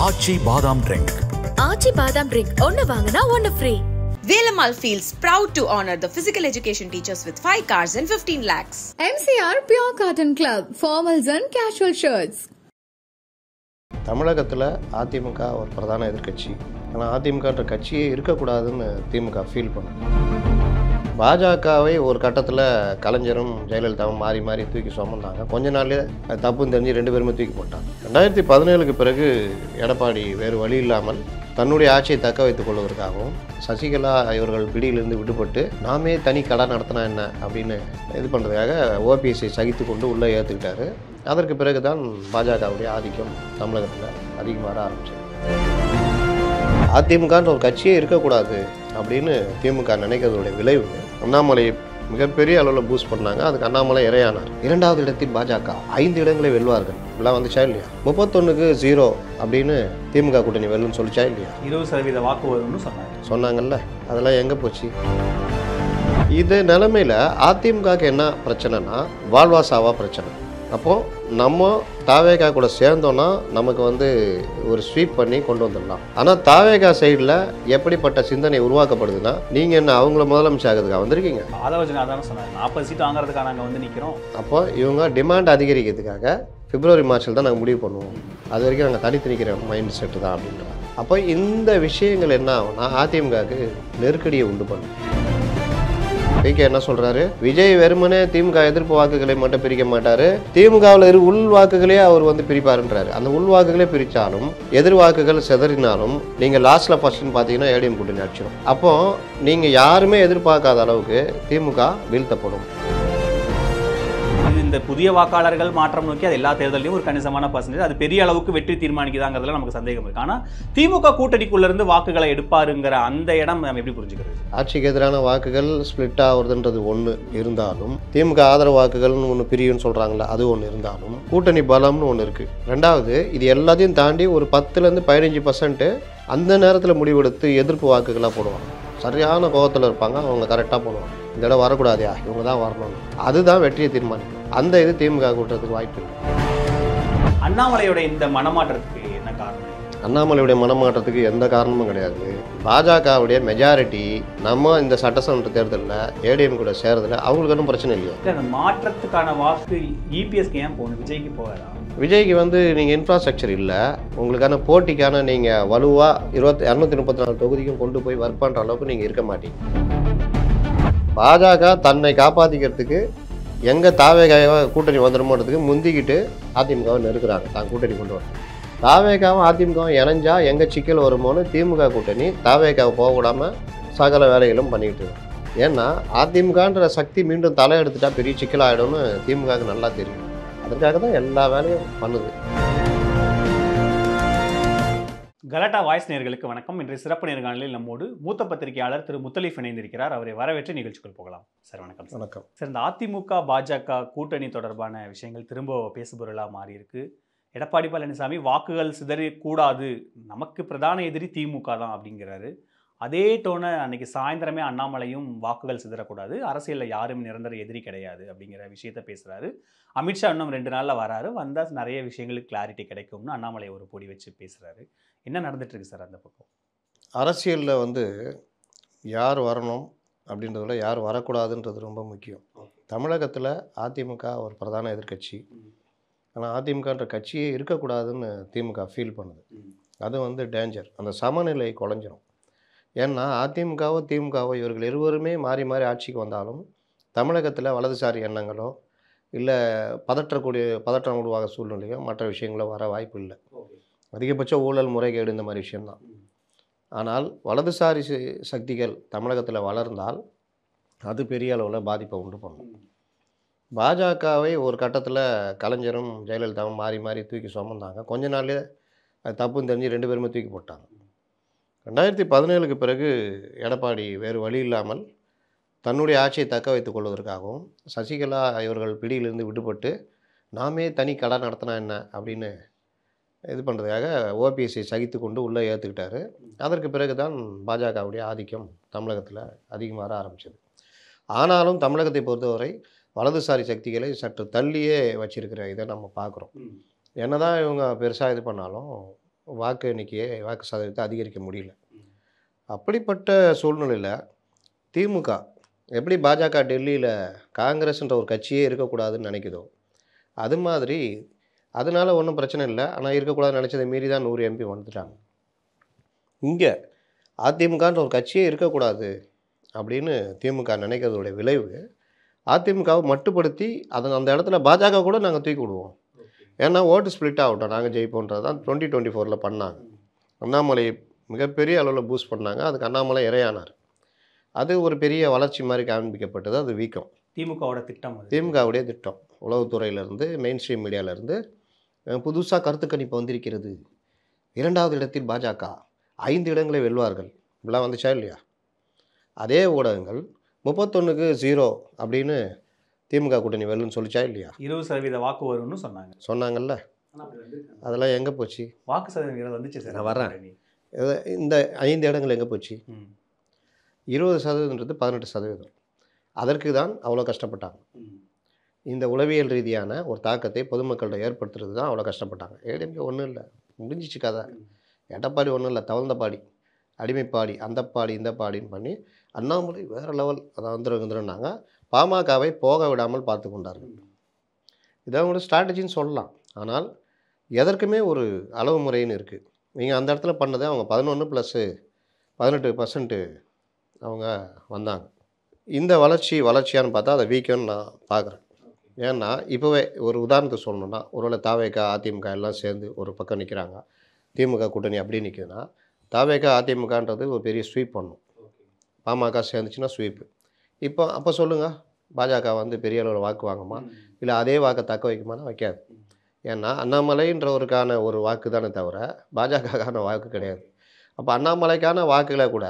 ஆச்சி பாதாம் ட்ரிங்க். ஆச்சி பாதாம் ட்ரிங்க் ஒன்னு வாங்கினா ஒன்னு free. Velamal feels proud to honor the physical education teachers with 5 cars and 15 lakhs. MCR Pure Cotton Club, formals and casual shirts. தமிழகத்தில் அதிமுக ஒரு பிரதான எதிர்க்கட்சி. ஆனால் அதிமுகன்ற கட்சியே இருக்கக்கூடாதுன்னு திமுக ஃபீல் பண்ணும். பாஜகவை ஒரு கட்டத்தில் கலைஞரும் ஜெயலலிதாவும் மாறி மாறி தூக்கி சுமந்தாங்க. கொஞ்ச நாள்லேயே தப்புன்னு தெரிஞ்சு 2 பேருமே தூக்கி போட்டாங்க. 2017க்கு பிறகு எடப்பாடி வேறு வழி இல்லாமல் தன்னுடைய ஆட்சியை தக்க வைத்துக் கொள்வதற்காகவும் சசிகலா இவர்கள் பிடியிலிருந்து விடுபட்டு நாமே தனி கடை நடத்தினா என்ன அப்படின்னு இது பண்ணுறதுக்காக ஓபிஎஸ்ஐ சகித்து கொண்டு உள்ளே ஏற்றுக்கிட்டாரு. அதற்கு பிறகு தான் பாஜகவுடைய ஆதிக்கம் தமிழகத்தில் அதிகமாக வர ஆரம்பிச்சது. அதிமுகன்ற ஒரு கட்சியே இருக்கக்கூடாது அப்படின்னு திமுக நினைக்கிறதுடைய விளைவு அண்ணாமலை மிகப்பெரிய அளவில் பூஸ்ட் பண்ணாங்க. அதுக்கு அண்ணாமலை இறையானார். 2வது இடத்தில் பாஜக 5 இடங்களை வெல்வார்கள் எல்லாம் வந்துச்சா இல்லையா? 31க்கு 0 அப்படின்னு திமுக கூட்டணி வெல்லுன்னு சொல்லிச்சா இல்லையா? 20% வாக்கு வரும்னு சொன்னாங்கல்ல. அதெல்லாம் எங்கே போச்சு? இது நிலைமையில் அதிமுகவுக்கு என்ன பிரச்சனைனா வாழ்வாசாவா பிரச்சனை. அப்போது நம்ம தாவேகா கூட சேர்ந்தோன்னா நமக்கு ஒரு ஸ்வீப் பண்ணி கொண்டு வந்துடலாம். ஆனால் தாவேகா சைடில் எப்படிப்பட்ட சிந்தனை உருவாக்கப்படுதுன்னா, நீங்கள் என்ன அவங்கள முதலமைச்சர் ஆகிறதுக்காக வந்திருக்கீங்க? அதான் சொன்னாங்க 40 சீட் வாங்குறதுக்காக நாங்கள் நிற்கிறோம். அப்போ இவங்க டிமாண்ட் அதிகரிக்கிறதுக்காக பிப்ரவரி மார்ச்சில் தான் நாங்கள் முடிவு பண்ணுவோம், அது வரைக்கும் நாங்கள் தனித்து நிற்கிற மைண்ட் செட்டு தான் அப்படின்றாங்க. அப்போ இந்த விஷயங்கள் என்ன ஆகும்னா அதிமுகவுக்கு நெருக்கடியை உண்டு பண்ணும். பிகே என்ன சொல்றாரு? விஜய் வெறுமனே திமுக எதிர்ப்பு வாக்குகளை மட்டும் பிரிக்க மாட்டாரு, திமுகவில் உள் வாக்குகளே அவர் பிரிப்பாருன்றாரு. அந்த உள் வாக்குகளே பிரித்தாலும் எதிர் வாக்குகள் செதறினாலும் நீங்கள் லாஸ்ட்ல ஃபர்ஸ்ட்னு பார்த்தீங்கன்னா ஏடிஎம் கூட்டணி அடிச்சிடும். அப்போ நீங்க யாருமே எதிர்பார்க்காத அளவுக்கு திமுக வீழ்த்தப்படும். இந்த புதிய வாக்காளர்கள் மாற்றம் நோக்கி அது எல்லா தேர்தலையும் ஒரு கணிசமான பர்சன்டேஜ் அது பெரிய அளவுக்கு வெற்றி தீர்மானிக்குதாங்கிறதுல நமக்கு சந்தேகம் இருக்கு. ஆனால் திமுக கூட்டணிக்குள்ள இருந்து வாக்குகளை எடுப்பாருங்கிற அந்த இடம் நம்ம எப்படி புரிஞ்சுக்கிறது? ஆட்சிக்கு எதிரான வாக்குகள் ஸ்பிளிட் ஆகுறதுன்றது ஒன்று இருந்தாலும், திமுக ஆதரவு வாக்குகள்னு ஒன்று பிரிவுன்னு சொல்றாங்களா, அது ஒன்று இருந்தாலும், கூட்டணி பலம்னு ஒன்று இருக்கு. 2வது இது எல்லாத்தையும் தாண்டி ஒரு 10லேருந்து 15% அந்த நேரத்தில் முடிவெடுத்து எதிர்ப்பு வாக்குகளாக போடுவாங்க. சரியான கோபத்தில் இருப்பாங்க, அவங்க கரெக்டாக போடுவாங்க. இந்த இடம் வரக்கூடாதியா, இவங்க தான் வரணும், அதுதான் வெற்றியை தீர்மானிக்கும். அந்த இது திமுக கூட்டுறதுக்கு வாய்ப்பு இல்லை. அண்ணாமலையோட இந்த மனமாற்றத்துக்கு என்ன காரணம்? அண்ணாமலையுடைய மனமாற்றத்துக்கு எந்த காரணமும் கிடையாது. பாஜகவுடைய மெஜாரிட்டி நம்ம இந்த சட்டசபை தேர்தலில் ஏடிஎம் கூட சேர்றதுல அவங்களுக்கு ஒன்றும் பிரச்சனை இல்லையா? அந்த மாற்றத்துக்கான வாக்கு இபிஎஸ்க்கு ஏன் போகணும், விஜய்க்கு போகாதா? விஜய்க்கு நீங்கள் இன்ஃப்ராஸ்ட்ரக்சர் இல்லை, உங்களுக்கான போட்டிக்கான நீங்கள் வலுவாக 234 தொகுதிக்கும் கொண்டு போய் ஒர்க் பண்ணுற அளவுக்கு நீங்கள் இருக்க மாட்டீங்க. பாஜக தன்னை காப்பாற்றிக்கிறதுக்கு எங்கே தாவேகாவை கூட்டணி வந்துடுமோன்றதுக்கு முந்திக்கிட்டு அதிமுகவை நெருக்கிறாங்க, தான் கூட்டணி கொண்டு வர. தாவேகாவும் அதிமுகவும் இணைஞ்சா எங்கே சிக்கல் வருமோன்னு திமுக கூட்டணி தாவேகாவை போகக்கூடாமல் சகல வேலைகளும் பண்ணிக்கிட்டு இருக்கு. ஏன்னா அதிமுகன்ற சக்தி மீண்டும் தலை எடுத்துட்டா பெரிய சிக்கல் ஆகிடும்னு திமுகவுக்கு நல்லா தெரியும். அதற்காக தான் எல்லா வேலையும் பண்ணுது. கலாட்டா வாய்ஸ் நேயர்களுக்கு வணக்கம். இன்றைய சிறப்பு நேர்காணலில் நம்மோடு மூத்த பத்திரிகையாளர் திரு முத்தலீஃப் இணைந்திருக்கிறார். அவரை வரவேற்று நிகழ்ச்சிக்குள் போகலாம். சார் வணக்கம். வணக்கம் சார், இந்த அதிமுக பாஜக கூட்டணி தொடர்பான விஷயங்கள் திரும்ப பேசுபொருளாக மாறி இருக்கு. எடப்பாடி பழனிசாமி வாக்குகள் சிதறக்கூடாது, நமக்கு பிரதான எதிரி திமுக தான் அப்படிங்கிறாரு. அதே டோனை அன்னைக்கு சாயந்தரமே அண்ணாமலையும் வாக்குகள் சிதறக்கூடாது, அரசியலில் யாரும் நிரந்தர எதிரி கிடையாது அப்படிங்கிற விஷயத்த பேசுகிறாரு. அமித்ஷா இன்னும் 2 நாளில் வராரு, வந்தால் நிறைய விஷயங்களுக்கு கிளாரிட்டி கிடைக்கும்னு அண்ணாமலை ஒரு பொடி வச்சு பேசுகிறாரு. என்ன நடந்துட்டு இருக்கு சார் அந்த பக்கம்? அரசியலில் யார் வரணும் அப்படின்றதுல யார் வரக்கூடாதுன்றது ரொம்ப முக்கியம். தமிழகத்தில் அதிமுக ஒரு பிரதான எதிர்க்கட்சி. ஆனால் அதிமுகன்ற கட்சியே இருக்கக்கூடாதுன்னு திமுக ஃபீல் பண்ணுது. அது டேஞ்சர். அந்த சமநிலை குலைஞ்சிரும். ஏன்னா அதிமுகவோ திமுகவோ இவர்கள் இருவருமே மாறி மாறி ஆட்சிக்கு வந்தாலும் தமிழகத்தில் வலதுசாரி எண்ணங்களோ இல்லை பதற்றம் உருவாக சூழ்நிலையோ மற்ற விஷயங்களோ வர வாய்ப்பு இல்லை. அதிகபட்ச ஊழல் முறைகேடு இந்த மாதிரி விஷயம்தான். ஆனால் வலதுசாரி சக்திகள் தமிழகத்தில் வளர்ந்தால் அது பெரிய அளவில் பாதிப்பை உண்டு பண்ணும். பாஜகவை ஒரு கட்டத்தில் கலைஞரும் ஜெயலலிதாவும் மாறி மாறி தூக்கி சுமந்தாங்க. கொஞ்ச நாள்லேயே அது தப்புன்னு தெரிஞ்சு 2 பேருமே தூக்கி போட்டாங்க. 2017க்கு பிறகு எடப்பாடி வேறு வழி இல்லாமல் தன்னுடைய ஆட்சியை தக்க வைத்துக் கொள்வதற்காகவும் சசிகலா இவர்கள் பிடியிலிருந்து விடுபட்டு நாமே தனி கடை நடத்தினா என்ன அப்படின்னு இது பண்ணுறதுக்காக ஓபிஎஸ்ஐ சகித்து கொண்டு உள்ளே ஏற்றுக்கிட்டாரு. அதற்கு பிறகு தான் பாஜகவுடைய ஆதிக்கம் தமிழகத்தில் அதிகமாக வர ஆரம்பிச்சது. ஆனாலும் தமிழகத்தை பொறுத்தவரை வலதுசாரி சக்திகளை சற்று தள்ளியே வச்சிருக்கிற இதை நம்ம பார்க்குறோம். என்னதான் இவங்க பெருசாக இது பண்ணாலும் வாக்கு எண்ணிக்கையை வாக்கு சதவீதத்தை அதிகரிக்க முடியல. அப்படிப்பட்ட சூழ்நிலையில் திமுக எப்படி பாஜக டெல்லியில் காங்கிரஸ்ன்ற ஒரு கட்சியே இருக்கக்கூடாதுன்னு நினைக்குதோ, அது மாதிரி அதனால் ஒன்றும் பிரச்சனை இல்லை. ஆனால் இருக்கக்கூடாதுன்னு நினச்சதை மீறி தான் 100 எம்பி வந்துட்டாங்க. இங்கே அதிமுகன்ற ஒரு கட்சியே இருக்கக்கூடாது அப்படின்னு திமுக நினைக்கிறதோடைய விளைவு, அதிமுகவை மட்டுப்படுத்தி அந்த இடத்துல பாஜக கூட நாங்கள் தூக்கி விடுவோம். ஏன்னா ஓட்டு ஸ்ப்ளிட் ஆகட்டும், நாங்கள் ஜெயிப்போன்றது தான் 2024 பண்ணாங்க. அண்ணாமலை மிகப்பெரிய அளவில் பூஸ்ட் பண்ணாங்க. அதுக்கு அண்ணாமலை இறையானார். அது ஒரு பெரிய வளர்ச்சி மாதிரி காண்பிக்கப்பட்டது. அது வீக்கம். திமுகவோட திட்டம் அது. திமுகவுடைய திட்டம். உளவுத்துறையிலேருந்து மெயின் ஸ்ட்ரீம் மீடியாவிலேருந்து புதுசாக கருத்து கணிப்பு வந்திருக்கிறது. 2வது இடத்தில் பாஜக 5 இடங்களை வெல்வார்கள். இப்படிலாம் வந்துச்சா இல்லையா? அதே ஊடகங்கள் 31க்கு 0 அப்படின்னு திமுக கூட்டணி வெல்லுன்னு சொல்லிச்சா இல்லையா? 20% வாக்கு வரும்னு சொன்னாங்கல்ல. அதெல்லாம் எங்கே போச்சு? வாக்கு சதவீதம் வந்துச்சு சார். நான் வரேன். இந்த 5 இடங்கள் எங்கே போச்சு? 20%ன்றது 18%. அதற்கு தான் அவ்வளோ கஷ்டப்பட்டாங்க. இந்த உளவியல் ரீதியான ஒரு தாக்கத்தை பொதுமக்கள்கிட்ட ஏற்படுத்துறது தான் அவ்வளோ கஷ்டப்பட்டாங்க. ஏடிஎம்கே ஒன்றும் இல்லை, முடிஞ்சிச்சு கதை. எடப்பாடி ஒன்றும் இல்லை, தவழ்ந்த பாடி, அடிமைப்பாடி, அந்த பாடி இந்த பாடின்னு பண்ணி அண்ணாமலை வேறு லெவல் அதை வந்துருந்தாங்க. பாமகவை போக விடாமல் பார்த்து கொண்டார்கள். இதை அவங்களோட ஸ்ட்ராட்டஜின்னு சொல்லலாம். ஆனால் எதற்குமே ஒரு அளவு முறைன்னு இருக்குது. நீங்கள் அந்த இடத்துல பண்ணதை அவங்க 11 + 18% அவங்க வந்தாங்க. இந்த வளர்ச்சியான்னு பார்த்தா அதை வீக்கன்னு நான் பார்க்குறேன். ஏன்னா இப்போவே ஒரு உதாரணத்துக்கு சொல்லணுன்னா, ஒருவேளை தாவேக அதிமுக எல்லாம் சேர்ந்து ஒரு பக்கம் நிற்கிறாங்க, திமுக கூட்டணி அப்படி நிற்குதுன்னா, தாவேக அதிமுகன்றது ஒரு பெரிய ஸ்வீப் பண்ணும். பாமக சேர்ந்துச்சுன்னா ஸ்வீப்பு. அப்போ சொல்லுங்கள், பாஜக வந்து பெரிய அளவில் வாக்கு வாங்குமா, இல்லை அதே வாக்கை தக்க வைக்குமானா வைக்காது. ஏன்னா அண்ணாமலைன்றவருக்கான ஒரு வாக்கு தானே தவிர பாஜகக்கான வாக்கு கிடையாது. அப்போ அண்ணாமலைக்கான வாக்குகளை கூட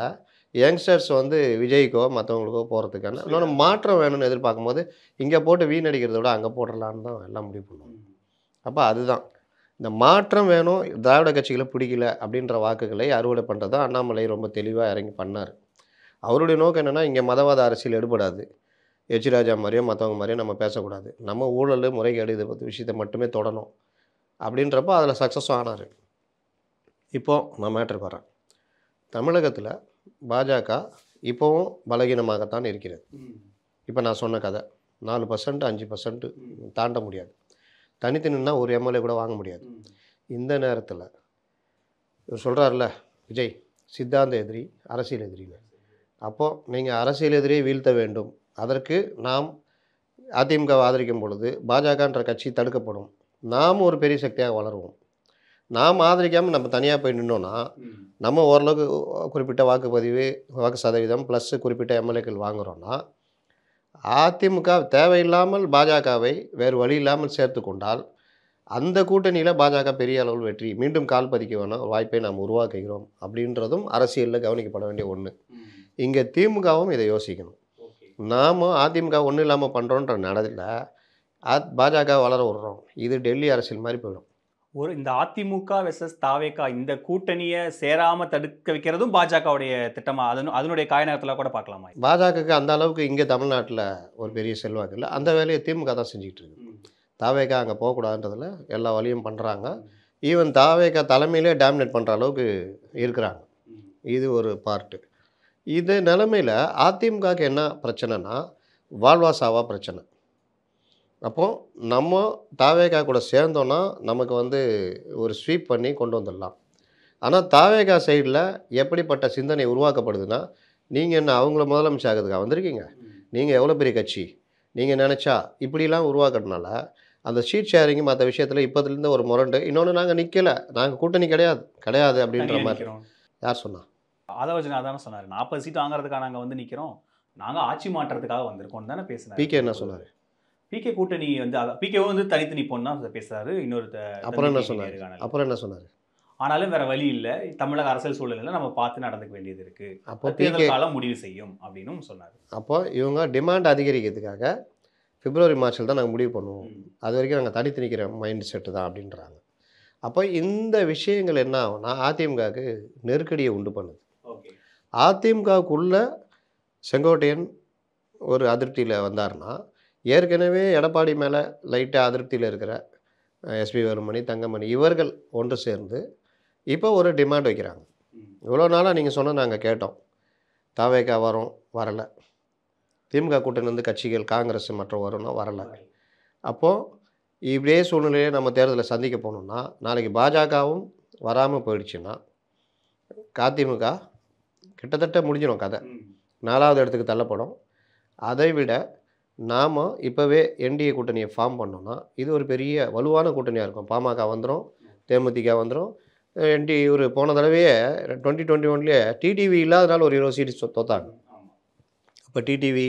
யங்ஸ்டர்ஸ் வந்து விஜய்க்கோ மற்றவங்களுக்கோ போகிறதுக்கான இன்னொன்று மாற்றம் வேணும்னு எதிர்பார்க்கும்போது இங்கே போட்டு வீணடிக்கிறத விட அங்கே போடலான்னு தான் எல்லாம் முடிவு பண்ணுவோம். அப்போ அதுதான் இந்த மாற்றம் வேணும், திராவிட கட்சிகளை பிடிக்கல அப்படின்ற வாக்குகளை அறுவடை பண்ணுறது தான் அண்ணாமலை ரொம்ப தெளிவாக இறங்கி பண்ணார். அவருடைய நோக்கம் என்னென்னா, இங்கே மதவாத அரசியல் எடுபடாது, எச் ராஜா மாதிரியோ மற்றவங்க மாதிரியோ நம்ம பேசக்கூடாது, நம்ம ஊழல் முறைகேடு இதை பற்றி விஷயத்தை மட்டுமே தொடணும் அப்படின்றப்போ அதில் சக்ஸஸும் ஆனார். இப்போது நான் மேட்டருக்கு வரேன். தமிழகத்தில் பாஜக இப்போவும் பலகீனமாகத்தான் இருக்கிறது. இப்போ நான் சொன்ன கதை 4% 5% தாண்ட முடியாது. தனித்து நின்னா ஒரு எம்எல்ஏ கூட வாங்க முடியாது. இந்த நேரத்தில் இவர் சொல்கிறார்ல, விஜய் சித்தாந்த எதிரி, அரசியல் எதிரின்னு. அப்போது நீங்கள் அரசியல் எதிரியை வீழ்த்த வேண்டும். அதற்கு நாம் அதிமுகவை ஆதரிக்கும் பொழுது பாஜகன்ற கட்சி தடுக்கப்படும். நாம் ஒரு பெரிய சக்தியாக வளருவோம். நாம் ஆதரிக்காமல் நம்ம தனியாக போய் நின்னோன்னா நம்ம ஓரளவுக்கு குறிப்பிட்ட வாக்கு சதவீதம் ப்ளஸ் குறிப்பிட்ட எம்எல்ஏக்கள் வாங்குகிறோன்னா, அதிமுக தேவையில்லாமல் பாஜகவை வேறு வழி இல்லாமல் சேர்த்து கொண்டால் அந்த கூட்டணியில் பாஜக பெரிய அளவில் வெற்றி மீண்டும் கால் பதிக்க வேணும் வாய்ப்பை நாம் உருவாக்குகிறோம் அப்படின்றதும் அரசியலில் கவனிக்கப்பட வேண்டிய ஒன்று. இங்கே திமுகவும் இதை யோசிக்கணும். நாம் அதிமுக ஒன்றும் இல்லாமல் பண்ணுறோன்ற நடதில் பாஜக வளர விடுறோம். இது டெல்லி அரசியல் மாதிரி போயிடும். இந்த அதிமுக வெர்சஸ் தாவேகா இந்த கூட்டணியை சேராமல் தடுக்க வைக்கிறதும் பாஜகவுடைய திட்டமாக அதனுடைய காயநகரத்தில் கூட பார்க்கலாமா? பாஜகவுக்கு அந்த அளவுக்கு இங்கே தமிழ்நாட்டில் ஒரு பெரிய செல்வாக்கு இல்லை. அந்த வேலையை திமுக தான் செஞ்சுக்கிட்டு இருக்கு. தாவேகா அங்கே போகக்கூடாதுன்றதில் எல்லா வழியும் பண்ணுறாங்க. ஈவன் தாவேகா தலைமையிலே டாமினேட் பண்ணுற அளவுக்கு இருக்கிறாங்க. இது ஒரு பார்ட்டு. இது நிலைமையில் அதிமுகவுக்கு என்ன பிரச்சனைனா, வாழ்வா சாவா பிரச்சனை. அப்போது நம்ம தாவேகா கூட சேர்ந்தோன்னா நமக்கு வந்து ஒரு ஸ்வீப் பண்ணி கொண்டு வந்துடலாம். ஆனால் தாவேகா சைடில் எப்படிப்பட்ட சிந்தனை உருவாக்கப்படுதுன்னா, நீங்கள் என்ன அவங்கள முதலமைச்சர் ஆகிறதுக்காக வந்திருக்கீங்க, நீங்கள் எவ்வளோ பெரிய கட்சி, நீங்கள் நினச்சா இப்படிலாம் உருவாக்குறதுனால அந்த ஷீட் ஷேரிங்கு மற்ற விஷயத்தில் இப்போதுலேருந்து ஒரு முரண்டு. இன்னொன்று, நாங்கள் நிற்கலை, நாங்கள் கூட்டணி கிடையாது அப்படின்ற மாதிரி யார் சொன்னா? ஆதவர்ஜனா தானே சொன்னார், 40 சீட்டு வாங்குறதுக்காக நாங்கள் வந்து நிற்கிறோம், நாங்கள் ஆட்சி மாற்றத்துக்காக வந்திருக்கோம் தானே பேசுனார். பிகே என்ன சொன்னார்? பிகே கூட்டணி வந்து பிகேவும் வந்து தனித்து நிற்போம் தான் பேசுறாரு. அப்புறம் என்ன சொன்னார்? ஆனாலும் வேற வழி இல்லை, தமிழக அரசியல் சூழ்நிலையில் நம்ம பார்த்து நடந்துக்க வேண்டியது இருக்கு, அப்போ தேர்தல் காலம் முடிவு செய்யும் அப்படின்னு சொன்னார். அப்போ இவங்க டிமாண்ட் அதிகரிக்கிறதுக்காக பிப்ரவரி மார்ச்சில் தான் நாங்கள் முடிவு பண்ணுவோம், அது வரைக்கும் நாங்கள் தனித்து நிற்கிற மைண்ட் செட்டு தான் அப்படின்றாங்க. அப்போ இந்த விஷயங்கள் என்ன ஆகும்னா அதிமுகவுக்கு நெருக்கடியை உண்டு பண்ணுது. அதிமுகவுக்குள்ள செங்கோட்டையன் ஒரு அதிருப்தியில் வந்தார்னா, ஏற்கனவே எடப்பாடி மேலே லைட்டாக அதிருப்தியில் இருக்கிற எஸ்பி வேலுமணி, தங்கமணி இவர்கள் ஒன்று சேர்ந்து இப்போ ஒரு டிமாண்ட் வைக்கிறாங்க. இவ்வளோ நாளாக நீங்கள் சொன்ன நாங்கள் கேட்டோம். தாவேகா வரும், வரலை. திமுக கூட்டணியிலேருந்து கட்சிகள் காங்கிரஸ் மற்றும் வரும்னா வரலை. அப்போது இப்படியே சூழ்நிலையை நம்ம தேர்தலை சந்திக்க போகணுன்னா, நாளைக்கு பாஜகவும் வராமல் போயிடுச்சுன்னா அதிமுக கிட்டத்தட்ட முடிஞ்சிடும் கதை. 4வது இடத்துக்கு தள்ளப்படும். அதை விட நாம் இப்போவே என்டிஏ கூட்டணியை ஃபார்ம் பண்ணோம்னா இது ஒரு பெரிய வலுவான கூட்டணியாக இருக்கும். பாமக வந்துடும், தேமுதிக வந்துடும். ஒரு போன தடவையே 2021 டிடிவி இல்லாதனால ஒரு 20 சீட்டு தோத்தாங்க. இப்போ டிடிவி,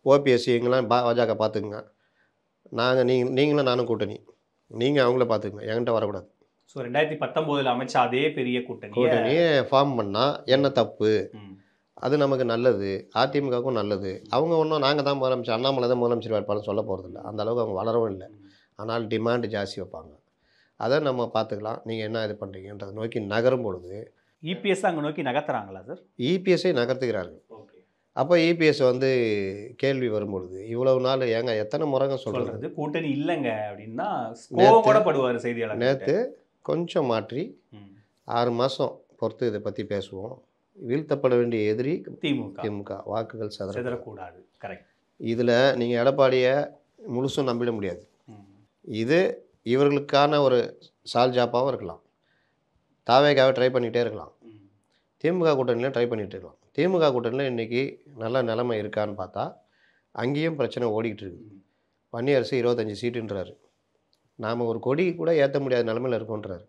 ஓபிஎஸ் இவங்கெல்லாம் பாஜக பார்த்துக்குங்க. நீங்களும் நானும் கூட்டணி, நீங்கள் அவங்கள பார்த்துக்குங்க, என்கிட்ட வரக்கூடாது. ஸோ 2019 அமைச்ச அதே பெரிய கூட்டணியை ஃபார்ம் பண்ணால் என்ன தப்பு? அது நமக்கு நல்லது, அதிமுகவுக்கும் நல்லது. அவங்க ஒன்றும் நாங்கள் தான் முதலமைச்சர், அண்ணாமலை தான் முதலமைச்சர் வேட்பாளர் சொல்ல போகிறதில்ல. அந்த அளவுக்கு அவங்க வளரவும் இல்லை. ஆனால் டிமாண்டு ஜாஸ்தி வைப்பாங்க. அதை நம்ம பார்த்துக்கலாம். நீங்கள் என்ன இது பண்ணுறீங்கன்றதை நோக்கி நகரும் பொழுது இபிஎஸ் அங்கே நோக்கி நகர்த்துறாங்களா சார்? இபிஎஸ்ஐ நகர்த்துகிறார்கள். அப்போ இபிஎஸ் கேள்வி வரும்பொழுது இவ்வளவு நாள் ஏங்க எத்தனை முறைங்க சொல்கிறது கூட்டணி இல்லைங்க அப்படின்னா கூட படுவார் செய்தியாளர். நேற்று கொஞ்சம் மாற்றி 6 மாதம் பொறுத்து இதை பற்றி பேசுவோம். வீழ்த்தப்பட வேண்டிய எதிரி திமுக, வாக்குகள் சிதறக்கூடாது. கரெக்ட். இதில் நீங்கள் எடப்பாடியை முழுசும் நம்பிட முடியாது. இது இவர்களுக்கான ஒரு சால்ஜாப்பாகவும் இருக்கலாம். தாவேகாவை ட்ரை பண்ணிகிட்டே இருக்கலாம். திமுக கூட்டணியில் ட்ரை பண்ணிகிட்டு இருக்கலாம். திமுக கூட்டணியில் இன்றைக்கி நல்ல நிலைமை இருக்கான்னு பார்த்தா அங்கேயும் பிரச்சனை ஓடிக்கிட்டு இருக்குது. வன்னியரசு 25 சீட்டுன்றாரு. நாம் ஒரு கொடி கூட ஏற்ற முடியாத நிலமையில் இருக்கோன்றார்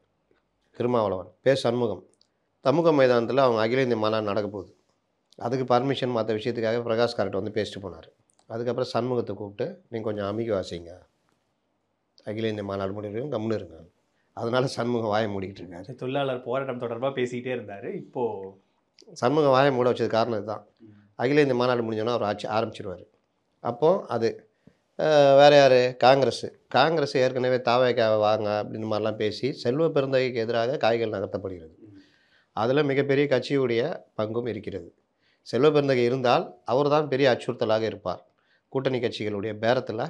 திருமாவளவன். சண்முகம் சமூக மைதானத்தில் அவங்க அகில இந்திய மாநாடு நடக்க போகுது. அதுக்கு பர்மிஷன் மற்ற விஷயத்துக்காக பிரகாஷ் காரட் வந்து பேசிட்டு போனார். அதுக்கப்புறம் சண்முகத்தை கூப்பிட்டு நீங்கள் கொஞ்சம் அமைக்க வாசிங்க, அகில இந்திய மாநாடு முடியும் கம்முன்னு இருங்க. அதனால சண்முகம் வாயை மூடிக்கிட்டு இருக்காரு. தொழிலாளர் போராட்டம் தொடர்பாக பேசிக்கிட்டே இருந்தார். இப்போது சண்முகம் வாயை மூட வச்சது காரணம் இதுதான். அகில இந்திய மாநாடு முடிஞ்சோன்னா அவர் ஆட்சி ஆரம்பிச்சிடுவார். அப்போது அது வேறு யார்? காங்கிரஸ் ஏற்கனவே தாவேகாவை வாங்க அப்படின்னு மாதிரிலாம் பேசி செல்வ பெருந்தகைக்கு எதிராக காய்கள் நகர்த்தப்படுகிறது. அதில் மிகப்பெரிய கட்சியுடைய பங்கும் இருக்கிறது. செல்வ பெருந்தகை இருந்தால் அவர் தான் பெரிய அச்சுறுத்தலாக இருப்பார். கூட்டணி கட்சிகளுடைய பேரத்தில்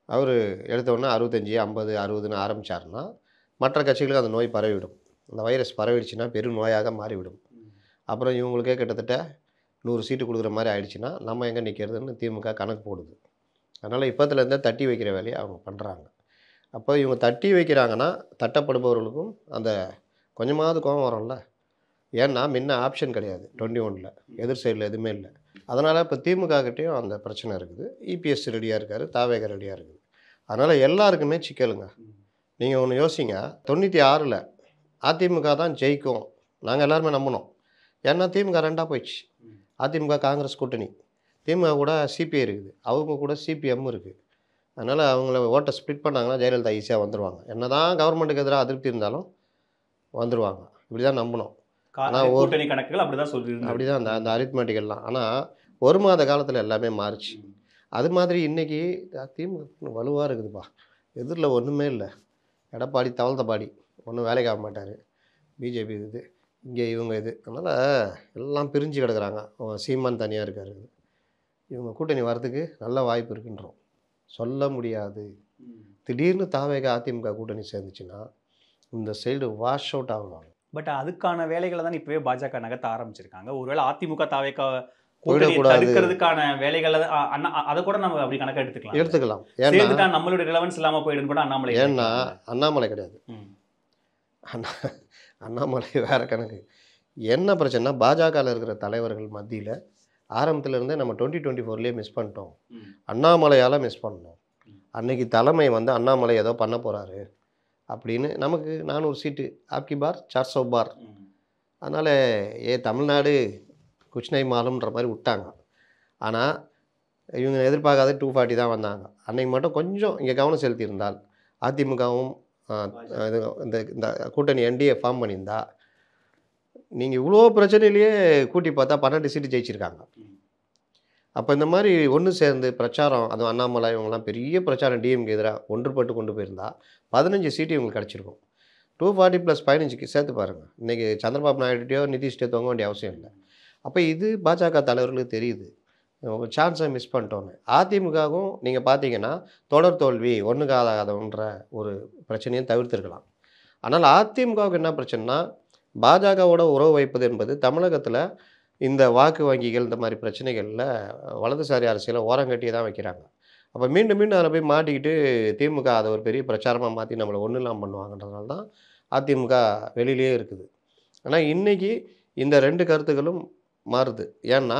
அவர் எடுத்தோடனே 65, 50, 60ன்னு ஆரம்பித்தார்னா மற்ற கட்சிகளுக்கு அந்த நோய் பரவிவிடும். அந்த வைரஸ் பரவிடுச்சுன்னா பெரும் நோயாக மாறிவிடும். அப்புறம் இவங்களுக்கே கிட்டத்தட்ட 100 சீட்டு கொடுக்குற மாதிரி ஆயிடுச்சுன்னா நம்ம எங்கே நிற்கிறதுன்னு திமுக கணக்கு போடுது. அதனால் இப்போத்துலேருந்தே தட்டி வைக்கிற வேலையை அவங்க பண்ணுறாங்க. அப்போ இவங்க தட்டி வைக்கிறாங்கன்னா தட்டப்படுபவர்களுக்கும் அந்த கொஞ்சமாவது கோபம் வரும்ல. ஏன்னா முன்ன ஆப்ஷன் கிடையாது 21 எதிர் சைடில் எதுவுமே இல்லை. அதனால் இப்போ திமுக கிட்டேயும் அந்த பிரச்சனை இருக்குது. இபிஎஸ் ரெடியாக இருக்கார், தாவேகா ரெடியாக இருக்குது. அதனால் எல்லாருக்குமே சிக்கலுங்க. நீங்கள் ஒன்று யோசிங்க, 96 அதிமுக தான் ஜெயிக்கும் நாங்கள் எல்லாருமே நம்பினோம். ஏன்னா திமுக 2ஆக போயிடுச்சு. அதிமுக காங்கிரஸ் கூட்டணி, திமுக கூட சிபிஐ இருக்குது, அவங்க கூட சிபிஎம் இருக்குது. அதனால் அவங்கள ஓட்டை ஸ்ப்ளிட் பண்ணாங்கன்னா ஜெயலலிதா ஈஸியாக வந்துடுவாங்க. என்ன தான் கவர்மெண்ட்டுக்கு எதிராக அதிருப்தி இருந்தாலும் வந்துடுவாங்க. இப்படி தான் நம்பினோம். ஆனால் கூட்டணி கணக்குகள் அப்படி தான் சொல்லியிருந்தோம். அப்படி தான் அந்த அரித்மெட்டிக்கெல்லாம். ஆனால் 1 மாத காலத்தில் எல்லாமே மாறிச்சு. அது மாதிரி இன்றைக்கி திமுக வலுவாக இருக்குதுப்பா. எதிரில் ஒன்றுமே இல்லை. எடப்பாடி தவழ்த்தபாடி ஒன்றும் வேலைக்கு ஆக மாட்டார். பிஜேபி இது, இங்கே இவங்க இது. அதனால் எல்லாம் பிரிஞ்சு கிடக்குறாங்க. சீமான் தனியாக இருக்கார். இவங்க கூட்டணி வரதுக்கு நல்ல வாய்ப்பு இருக்குன்றோம். சொல்ல முடியாது. திடீர்னு தாவேகா அதிமுக கூட்டணி சேர்ந்துச்சுன்னா இந்த சைடு வாஷ் அவுட் ஆகுவாங்க. பட் அதுக்கான வேலைகளை தான் இப்போவே பாஜக நகர்த்த ஆரம்பிச்சிருக்காங்க. ஒருவேளை அதிமுக தாவேகா தடுக்கிறதுக்கான வேலைகளை அதை கூட நம்ம அப்படி கணக்கு எடுத்துக்கலாம். ஏன்னா நம்மளுடைய ரிலவன்ஸ் இல்லாமல் போயிடும் கூட அண்ணாமலை. ஏன்னா அண்ணாமலை கிடையாது, அண்ணாமலை வேற கணக்கு. என்ன பிரச்சனைனா பாஜகவில் இருக்கிற தலைவர்கள் மத்தியில் ஆரம்பத்திலேருந்தே நம்ம 2024 மிஸ் பண்ணிட்டோம். அண்ணாமலையால் மிஸ் பண்ணோம். அன்னைக்கு தலைமை வந்து அண்ணாமலை ஏதோ பண்ண போகிறாரு அப்படின்னு நமக்கு 400 சீட்டு ஆப்கி பார் 400 பார். அதனால் தமிழ்நாடு குச்னை மாலும்ன்ற மாதிரி விட்டாங்க. ஆனால் இவங்க எதிர்பார்க்காத 240 தான் வந்தாங்க. அன்றைக்கி மட்டும் கொஞ்சம் இங்கே கவனம் செலுத்தியிருந்தால் அதிமுகவும் இந்த கூட்டணி என்டிஏ ஃபார்ம் பண்ணியிருந்தா நீங்கள் இவ்வளோ பிரச்சனையிலேயே கூட்டி பார்த்தா 12 சீட்டு ஜெயிச்சிருக்காங்க. அப்போ இந்த மாதிரி ஒன்று சேர்ந்து பிரச்சாரம், அதுவும் அண்ணாமலை இவங்கெல்லாம் பெரிய பிரச்சாரம் டிஎம்கே எதிராக ஒன்றுபட்டு கொண்டு போயிருந்தா 15 சீட்டு இவங்களுக்கு கிடச்சிருக்கும். 240 + 15 சேர்த்து பாருங்கள். இன்றைக்கி சந்திரபாபு நாயுடுகிட்டையோ நிதிஷ்டையோ தொங்க வேண்டிய அவசியம் இல்லை. அப்போ இது பாஜக தலைவர்களுக்கு தெரியுது, சான்ஸை மிஸ் பண்ணிட்டோன்னு. அதிமுகவும் நீங்கள் பார்த்தீங்கன்னா தொடர் தோல்வி, ஒன்றுக்கு ஆகாதவன்ற ஒரு பிரச்சனையும் தவிர்த்துருக்கலாம். ஆனால் அதிமுகவுக்கு என்ன பிரச்சனைனா, பாஜகவோட உறவு வைப்பது என்பது தமிழகத்தில் இந்த வாக்கு வங்கிகள் இந்த மாதிரி பிரச்சனைகளில் வலதுசாரி அரசியலை ஓரங்கட்டி தான் வைக்கிறாங்க. அப்போ மீண்டும் மீண்டும் அதில் போய் மாட்டிக்கிட்டு திமுக அதை ஒரு பெரிய பிரச்சாரமாக மாற்றி நம்மளை ஒன்றும் இல்லாமல் பண்ணுவாங்கன்றதுனால தான் அதிமுக வெளியிலேயே இருக்குது. ஆனால் இன்றைக்கி இந்த 2 கருத்துக்களும் மாறுது. ஏன்னா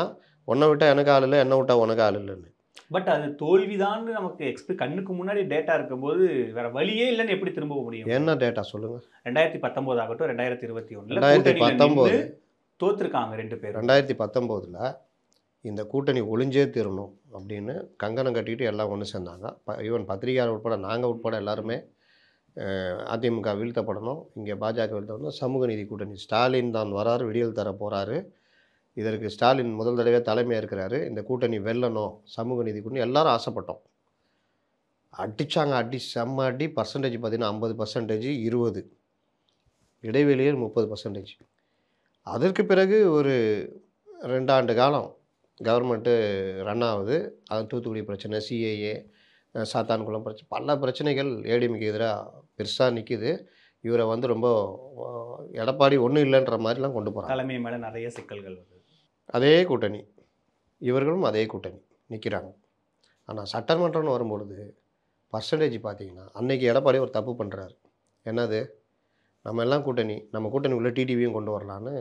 உன்னை விட்டால் எனக்கு ஆள் இல்லை, என்னை விட்டால் உனக்கு ஆள் இல்லைன்னு. பட் அது தோல்விதான் நமக்கு கண்ணுக்கு முன்னாடி டேட்டா இருக்கும்போது வேற வழியே இல்லைன்னு எப்படி திரும்ப முடியும்? என்ன டேட்டா சொல்லுங்கள். 2019 ஆகட்டும் 2021 2019 தோத்துருக்காங்க 2 பேரும். 2019 இந்த கூட்டணி ஒளிஞ்சே தீரணும் அப்படின்னு கங்கணம் கட்டிட்டு எல்லாம் ஒன்று சேர்ந்தாங்க. ஈவன் பத்திரிகையாளர் உட்பட நாங்கள் உட்பட எல்லாருமே அதிமுக வீழ்த்தப்படணும், இங்கே பாஜக வீழ்த்தப்படணும், சமூக நீதி கூட்டணி ஸ்டாலின் தான் வராரு, விடியல் தர போகிறாரு, இதற்கு ஸ்டாலின் முதல் தடவை தலைமையாக இருக்கிறாரு, இந்த கூட்டணி வெல்லணும், சமூக நீதி கூட்டணி எல்லாரும் ஆசைப்பட்டோம். அடித்தாங்க, செம்ம அடி. பர்சன்டேஜ் பார்த்திங்கன்னா 50%, 20 இடைவெளியே 30%. அதற்கு பிறகு ஒரு 2 ஆண்டு காலம் கவர்மெண்ட்டு ரன் ஆகுது. அது தூத்துக்குடி பிரச்சனை, சிஏஏ, சாத்தான்குளம் பிரச்சனை, பல பிரச்சனைகள் ஏடிஎம்கே எதிராக பெருசாக நிற்கிது. இவரை ரொம்ப எடப்பாடி ஒன்றும் இல்லைன்ற மாதிரிலாம் கொண்டு போகிறாங்க. தலைமை மேலே நிறைய சிக்கல்கள் வருது. அதே கூட்டணி, இவர்களும் அதே கூட்டணி நிற்கிறாங்க. ஆனால் சட்டமன்றம்னு வரும்பொழுது பர்சன்டேஜ் பார்த்திங்கன்னா அன்றைக்கி எடப்பாடி ஒரு தப்பு பண்ணுறாரு. என்னது, நம்ம எல்லாம் கூட்டணி, நம்ம கூட்டணி உள்ள டிடிவியும் கொண்டு வரலான்னு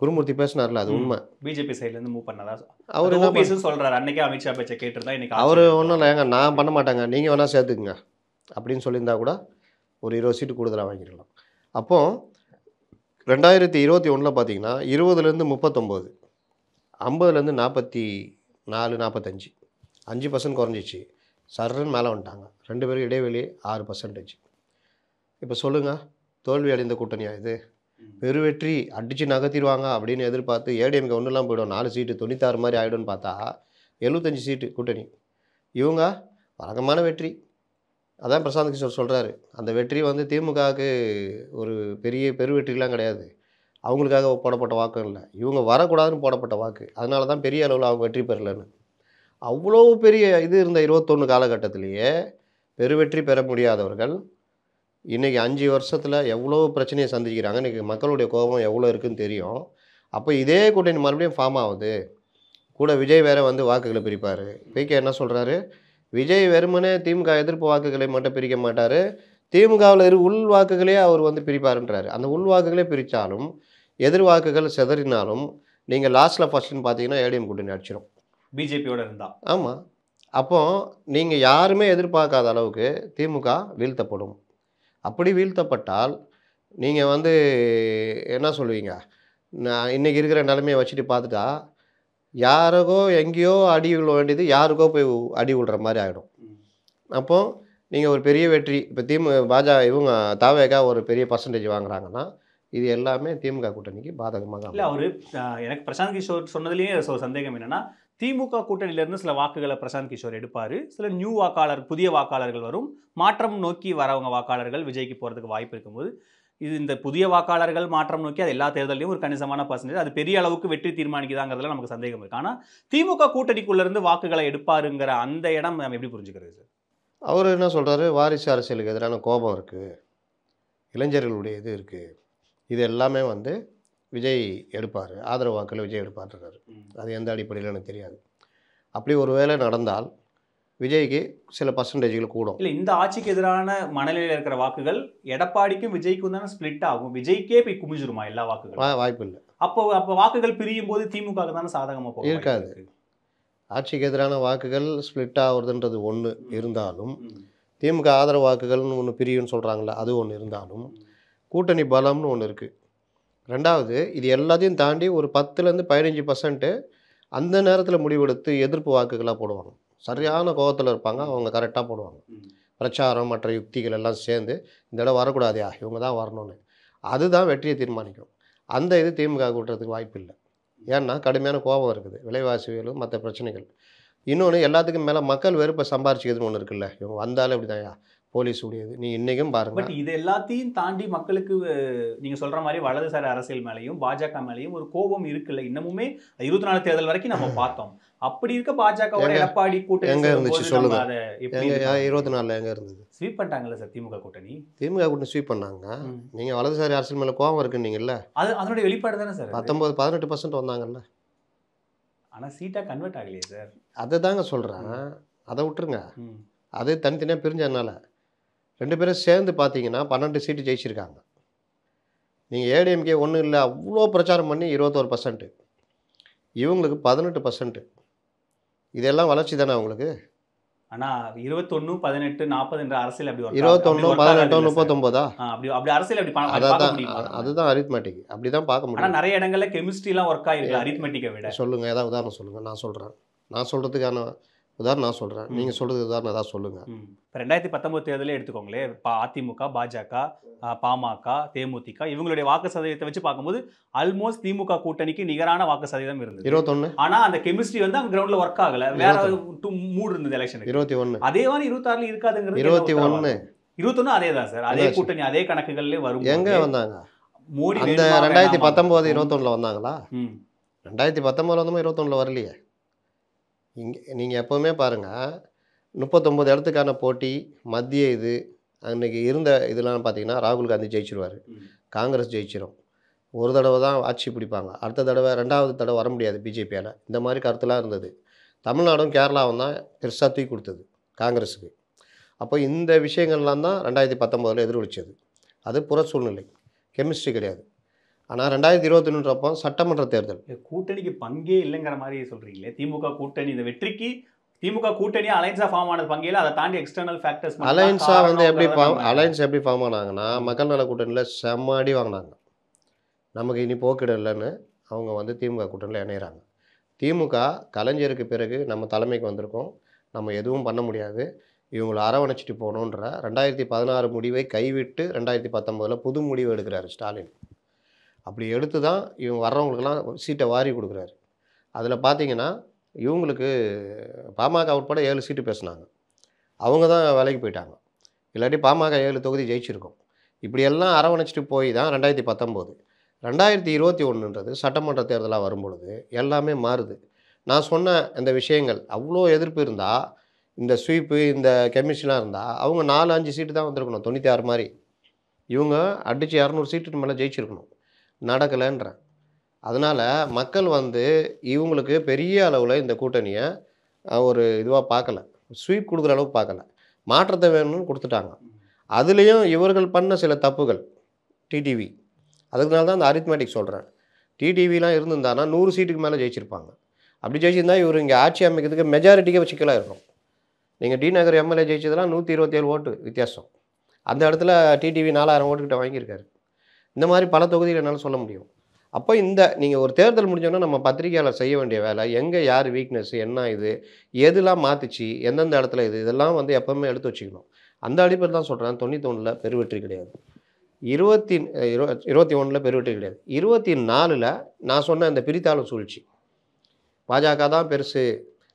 குருமூர்த்தி பேசினார்ல, அது உண்மை. பிஜேபி சைட்லேருந்து மூவ் பண்ணதா அவர் என்ன சொல்கிறார்? அன்றைக்கே அமித்ஷா பேச்சை கேட்டுருந்தா இன்னைக்கு அவர் ஒன்றும் இல்லை, ஏங்க நான் பண்ண மாட்டாங்க, நீங்கள் வேணால் சேர்த்துக்குங்க அப்படின்னு சொல்லியிருந்தா கூட ஒரு 20 சீட்டு கூடுதலாக வாங்கிடலாம். அப்போது 2021 பார்த்தீங்கன்னா 20லேருந்து 39, 50லேருந்து 44, 45, 5% குறைஞ்சிச்சு. சர்ன்னு மேலே வந்துட்டாங்க. 2 பேரும் இடைவெளி 6%. இப்போ சொல்லுங்கள், தோல்வி அடைந்த கூட்டணியாக இது? பெருவெற்றி அடித்து நகர்த்திடுவாங்க அப்படின்னு எதிர்பார்த்து ஏடிஎம்கே ஒன்றுலாம் போய்டும், 4 சீட்டு 96 மாதிரி ஆகிடும்னு பார்த்தா 75 சீட்டு கூட்டணி. இவங்க வழக்கமான வெற்றி. அதான் பிரசாந்த் கிஷோர் சொல்கிறாரு, அந்த வெற்றி திமுகவுக்கு ஒரு பெரிய பெருவெற்றிலாம் கிடையாது, அவங்களுக்காக போடப்பட்ட வாக்கு இல்லை, இவங்க வரக்கூடாதுன்னு போடப்பட்ட வாக்கு. அதனால தான் பெரிய அளவில் அவங்க வெற்றி பெறலைன்னு. அவ்வளோ பெரிய இது இருந்த 21 காலகட்டத்திலேயே பெருவெற்றி பெற முடியாதவர்கள் இன்றைக்கி 5 வருஷத்தில் எவ்வளோ பிரச்சனையை சந்திக்கிறாங்க. இன்றைக்கி மக்களுடைய கோபம் எவ்வளோ இருக்குதுன்னு தெரியும். அப்போ இதே கூட்டணி மறுபடியும் ஃபார்ம் ஆகுது. கூட விஜய் வேறு வாக்குகளை பிரிப்பார். பிகே என்ன சொல்கிறாரு, விஜய் வெறுமனே திமுக எதிர்ப்பு வாக்குகளை மட்டும் பிரிக்க மாட்டார், திமுகவில் உள் வாக்குகளே அவர் பிரிப்பாருன்றாரு. அந்த உள் வாக்குகளே பிரித்தாலும் எதிர் வாக்குகள் சிதறினாலும் நீங்கள் லாஸ்ட்டில் ஃபஸ்ட்டுன்னு பார்த்தீங்கன்னா ஏடிஎம் கூட்டணி அடிச்சிடும், பிஜேபியோட இருந்தா. ஆமாம். அப்போது நீங்கள் யாருமே எதிர்பார்க்காத அளவுக்கு திமுக வீழ்த்தப்படும். அப்படி வீழ்த்தப்பட்டால் நீங்கள் என்ன சொல்லுவீங்க, நான் இன்றைக்கி இருக்கிற நிலைமையை வச்சுட்டு பார்த்துட்டா யாருக்கோ எங்கேயோ அடி விழ வேண்டியது யாருக்கோ போய் அடி விழுற மாதிரி ஆகிடும். அப்போது நீங்கள் ஒரு பெரிய வெற்றி, இப்போ இவங்க தாவேகா ஒரு பெரிய பர்சன்டேஜ் வாங்குறாங்கன்னா இது எல்லாமே திமுக கூட்டணிக்கு பாதகமாக. இல்லை, அவர் எனக்கு பிரசாந்த் கிஷோர் சொன்னதுலேயே சந்தேகம் என்னென்னா, திமுக கூட்டணியிலேருந்து சில வாக்குகளை பிரசாந்த் கிஷோர் எடுப்பார், சில புதிய வாக்காளர்கள் வரும், மாற்றம் நோக்கி வரவங்க வாக்காளர்கள் விஜய்க்கு போகிறதுக்கு வாய்ப்பு இருக்கும்போது, இந்த புதிய வாக்காளர்கள் மாற்றம் நோக்கி அது எல்லா தேர்தலையும் ஒரு கணிசமான பர்சன்டேஜ், அது பெரிய அளவுக்கு வெற்றி தீர்மானிக்குதாங்கிறதுல நமக்கு சந்தேகம் இருக்குது. ஆனால் திமுக கூட்டணிக்குள்ளேருந்து வாக்குகளை எடுப்பாருங்கிற அந்த இடம் நம்ம எப்படி புரிஞ்சுக்கிறது சார்? அவர் என்ன சொல்கிறாரு, வாரிசு அரசியலுக்கு எதிரான கோபம் இருக்குது, இளைஞர்களுடைய இது இருக்குது, இது எல்லாமே விஜய் எடுப்பார், ஆதரவு வாக்கில் விஜய் எடுப்பார்ன்றாரு. அது எந்த அடிப்படையில் எனக்கு தெரியாது. அப்படி ஒரு வேளை நடந்தால் விஜய்க்கு சில பர்சன்டேஜ்கள் கூடும். இல்லை, இந்த ஆட்சிக்கு எதிரான மனநிலையில் இருக்கிற வாக்குகள் எடப்பாடிக்கும் விஜய்க்கும் தானே ஸ்பிளிட் ஆகும், விஜய்க்கே போய் குமிஞ்சிருமா எல்லா வாக்குகளும்? வாய்ப்பு இல்லை. அப்போ வாக்குகள் பிரியும் போது திமுக தானே சாதகமாக போகும்? இருக்காது. ஆட்சிக்கு எதிரான வாக்குகள் ஸ்பிளிட் ஆகுறதுன்றது ஒன்று இருந்தாலும், திமுக ஆதரவு வாக்குகள்னு ஒன்று பிரியும்னு சொல்கிறாங்களே அது ஒன்று இருந்தாலும், கூட்டணி பலம்னு ஒன்று இருக்குது. ரெண்டாவது, இது எல்லாத்தையும் தாண்டி ஒரு 10லேருந்து 15% அந்த நேரத்தில் முடிவெடுத்து எதிர்ப்பு வாக்குகளாக போடுவாங்க. சரியான கோபத்தில் இருப்பாங்க, அவங்க கரெக்டாக போடுவாங்க. பிரச்சாரம் மற்ற யுக்திகள் எல்லாம் சேர்ந்து இந்த இடம் வரக்கூடாதியா, இவங்க தான் வரணும்னு, அதுதான் வெற்றியை தீர்மானிக்கும். அந்த இது திமுக கூட்டுறதுக்கு வாய்ப்பு இல்லை. ஏன்னா கடுமையான கோபம் இருக்குது, விலைவாசி உயர்வு, மற்ற பிரச்சனைகள். இன்னொன்று, எல்லாத்துக்கும் மேலே மக்கள் வெறுப்பை சம்பாரிச்சிக்கிறதுன்னு ஒன்று இருக்குல்ல, இவங்க வந்தாலே இப்படி தான்யா, போலீஸ் உடையது. நீ இன்றைக்கும் பாருங்கள். பட் இது எல்லாத்தையும் தாண்டி மக்களுக்கு நீங்க சொல்ற மாதிரி வலதுசாரி அரசியல் மேலையும் பாஜக மேலையும் ஒரு கோபம் இருக்குல்ல. இன்னமுமே 24 தேர்தல் வரைக்கும் நம்ம பார்த்தோம். அப்படி இருக்க பாஜகவோட எடப்பாடி கூட்டணி எங்க இருந்துச்சு சொல்லுங்க. அதை எப்படி எங்க 24 எங்கே இருந்தது? ஸ்வீப் பண்ணிட்டாங்கல்ல சார் திமுக கூட்டணி. திமுக கூட்டணி ஸ்வீப் பண்ணாங்க. நீங்கள் வலதுசாரி அரசியல் மேலே கோபம் இருக்குன்னீங்கல்ல, அது அதனுடைய வெளிப்பாடு தானே சார். 18% வந்தாங்கல்ல. ஆனா சீட்டா கன்வெர்ட் ஆகலையே சார். அதை தாங்க சொல்கிறேன். அதை விட்டுருங்க. அது தனித்தனியாக பிரிஞ்சதுனால 2 பேரும் சேர்ந்து பார்த்தீங்கன்னா 12 சீட்டு ஜெயிச்சிருக்காங்க. நீங்கள் ஏடிஎம்கே ஒன்றும் இல்லை, அவ்வளோ பிரச்சாரம் பண்ணி 21%, இவங்களுக்கு 18%. இதெல்லாம் வளர்ச்சி தானே அவங்களுக்கு. ஆனா 21, 18, 40 என்ற அரசியல் அப்படி 21, 18, 39 அப்படி அரசியல் அப்படி அதான் அதுதான் அரித்மெட்டிக். அப்படி தான் பார்க்க ஆனா முடியும். நிறைய இடங்கள்ல கெமிஸ்ட்ரிலாம் ஒர்க் ஆயிருக்கு அரித்மெட்டிக்கை விட. சொல்லுங்கள், ஏதாவது உதாரணம் சொல்லுங்கள். நான் சொல்கிறேன். நான் சொல்கிறதுக்கான உதாரணம் நான் சொல்கிறேன். நீங்கள் சொல்கிறது உதாரணம் ஏதாவது சொல்லுங்கள். இப்போ 2019 தேர்தலே எடுத்துக்கோங்களேன். அதிமுக, பாஜக, பாமக, தேமுதிக இவங்களுடைய வாக்கு சதவீதத்தை வச்சு பார்க்கும்போது ஆல்மோஸ்ட் திமுக கூட்டணிக்கு நிகரான வாக்கு சதவீதம் இருந்தது. 21. ஆனா அந்த கெமிஸ்ட்ரி வந்து அங்க கிரவுண்ட்ல ஒர்க் ஆகல. வேற மூடு இருந்தது எலெக்ஷனுக்கு. 21. அதே மாதிரி 26 இருக்காதுங்கிறது. 21 அதே தான் சார். அதே கூட்டணி அதே கணக்குகள்ல வரும். எங்க வந்தாங்க? மோடி அந்த 2019 21 வந்தாங்களா? 2019 வந்தோம், 21 வரலையே. இங்கே நீங்கள் எப்போவுமே பாருங்கள், 39 இடத்துக்கான போட்டி மத்திய இது அன்றைக்கி இருந்த இதெல்லாம் பார்த்தீங்கன்னா ராகுல் காந்தி ஜெயிச்சிருவார், காங்கிரஸ் ஜெயிச்சிரும். ஒரு தடவை தான் ஆட்சி பிடிப்பாங்க, அடுத்த தடவை 2வது தடவை வர முடியாது பிஜேபியால். இந்த மாதிரி கருத்துலாம் இருந்தது. தமிழ்நாடும் கேரளாவும் தான் பெருசாக தூக்கி கொடுத்தது காங்கிரஸுக்கு. அப்போ இந்த விஷயங்கள்லாம் தான் 2019 எதிரொலிச்சது. அது புற சூழ்நிலை, கெமிஸ்ட்ரி கிடையாது. ஆனால் 2021 சட்டமன்ற தேர்தல் கூட்டணிக்கு பங்கே இல்லைங்கிற மாதிரி சொல்கிறீங்களே. திமுக கூட்டணி இந்த வெற்றிக்கு திமுக கூட்டணி அலைன்ஸாக ஃபார்ம் ஆனது பங்கையில், அதை தாண்டி எக்ஸ்டர்னல் ஃபேக்டர்ஸ் அலைன்ஸாக வந்து எப்படி ஃபார்ம் ஆனாங்கன்னா, மக்கள் நல கூட்டணியில் செம்ம அடி வாங்கினாங்க. நமக்கு இனி போக்கிடம் இல்லைன்னு அவங்க வந்து திமுக கூட்டணியில் இணைகிறாங்க. திமுக கலைஞருக்கு பிறகு நம்ம தலைமைக்கு வந்திருக்கோம், நம்ம எதுவும் பண்ண முடியாது, இவங்களை அரவணைச்சிட்டு போகணுன்ற 2016 முடிவை கைவிட்டு 2019 புது முடிவு எடுக்கிறாரு ஸ்டாலின். அப்படி எடுத்து தான் இவங்க வர்றவங்களுக்கெல்லாம் சீட்டை வாரி கொடுக்குறாரு. அதில் பார்த்தீங்கன்னா இவங்களுக்கு பாமக உட்பட 7 சீட்டு பேசுனாங்க, அவங்க தான் வேலைக்கு போயிட்டாங்க. இல்லாட்டி பாமக 7 தொகுதி ஜெயிச்சிருக்கோம். இப்படியெல்லாம் அரவணைச்சிட்டு போய் தான் 2019 2021ன்றது சட்டமன்ற தேர்தலாக வரும்பொழுது எல்லாமே மாறுது. நான் சொன்ன இந்த விஷயங்கள் அவ்வளோ எதிர்ப்பு இருந்தால், இந்த ஸ்வீப்பு இந்த கெமிஸ்ட்ரிலாம் இருந்தால் அவங்க 4-5 சீட்டு தான் வந்திருக்கணும் 96 மாதிரி. இவங்க அடித்து 200 சீட்டுக்கு மேலே ஜெயிச்சிருக்கணும். நடக்கலைன்றேன். அதனால் மக்கள் வந்து இவங்களுக்கு பெரிய அளவில் இந்த கூட்டணியை ஒரு இதுவாக பார்க்கல, ஸ்வீப் கொடுக்குற அளவுக்கு பார்க்கல, மாற்றத்தை வேணும்னு கொடுத்துட்டாங்க. அதுலேயும் இவர்கள் பண்ண சில தப்புகள் டிடிவி, அதுக்குனால தான் அந்த அரித்மெட்டிக் சொல்கிறேன். டிடிவிலாம் இருந்திருந்தானா 100 சீட்டுக்கு மேலே ஜெயிச்சிருப்பாங்க. அப்படி ஜெயிச்சிருந்தா இவர் இங்கே ஆட்சி அமைக்கிறதுக்கு மெஜாரிட்டிக்கே வச்சுக்கலாம் இருக்கும். நீங்கள் டி நகர் எம்எல்ஏ ஜெயிச்சதெல்லாம் 127 ஓட்டு வித்தியாசம். அந்த இடத்துல டிடிவி 4000 ஓட்டுக்கிட்ட வாங்கியிருக்காரு. இந்த மாதிரி பல தொகுதிகள் என்னால் சொல்ல முடியும். அப்போ இந்த நீங்கள் ஒரு தேர்தல் முடிஞ்சோன்னா நம்ம பத்திரிகையாளர் செய்ய வேண்டிய வேலை, எங்கே யார் வீக்னஸ், என்ன இது, எதுலாம் மாற்றிச்சு, எந்தெந்த இடத்துல இதெல்லாம் வந்து எப்போவுமே எடுத்து வச்சுக்கணும். அந்த அடிப்படையில் தான் சொல்கிறேன். 91 பெருவெற்றி கிடையாது, 21 பெருவெற்றி கிடையாது, 24 நான் சொன்ன இந்த பிரித்தாளும் சூழ்ச்சி. பாஜக தான் பெருசு,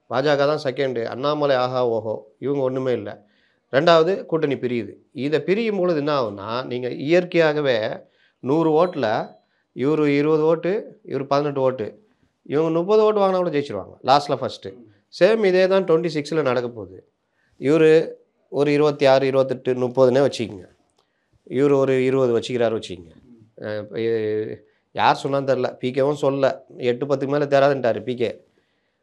பாஜக தான் செகண்டு, அண்ணாமலை ஆஹா ஓஹோ, இவங்க ஒன்றுமே இல்லை. 2வது கூட்டணி பிரியுது. இதை பிரியும் பொழுது என்ன ஆகுனா, நீங்கள் இயற்கையாகவே 100 ஓட்டில் இவர் 20 ஓட்டு, இவர் 18 ஓட்டு, இவங்க 30 ஓட்டு வாங்கினா கூட ஜெயிச்சிருவாங்க லாஸ்ட்டில் ஃபஸ்ட்டு. சேம் இதே தான் 26 நடக்க போகுது. இவர் ஒரு 26, 28, 30னே வச்சுக்கிங்க, இவர் ஒரு 20 வச்சுக்கிறாரு வச்சுக்கிங்க. யார் சொன்னான்னு தெரில, பிகேவும் சொல்ல, 8-10க்கு மேலே தேராதுன்ட்டார் பிகே.